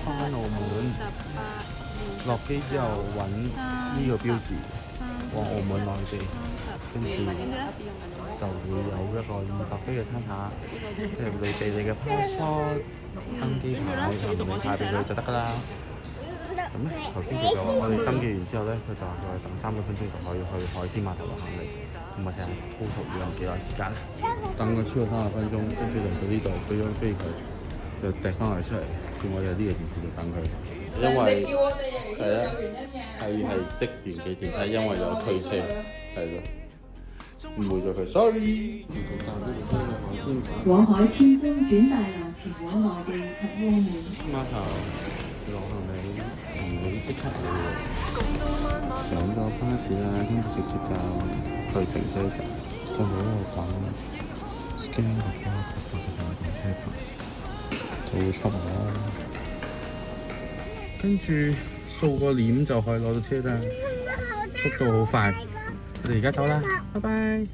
翻澳門，落機之後揾呢個標誌，往澳門內地，跟住就會有一個200飛嘅攤下，即係你俾你嘅 passport、登機牌、行李牌俾佢就得㗎啦。咁頭先佢就話我哋登記完之後咧，佢就話我哋等3個分鐘就可以去海鮮碼頭落行李，唔係成日 total 要用幾耐時間？等佢超過30分鐘，跟住嚟到呢度俾張飛佢，就掟翻嚟出嚟，叫我哋呢個電視度等佢。因為係啦，係職員嘅電梯，因為有推車，係咯，誤會咗佢 ，sorry。往海天中轉大樓前往內地及澳門。碼頭落行李唔會即刻嚟喎，上咗巴士啦，跟住直接就去停車場，就喺度等 scan 個 QR code 就上車牌，就會出嚟啦。跟住掃個臉就可以攞到車啦，速度好快。我哋而家走啦，拜拜。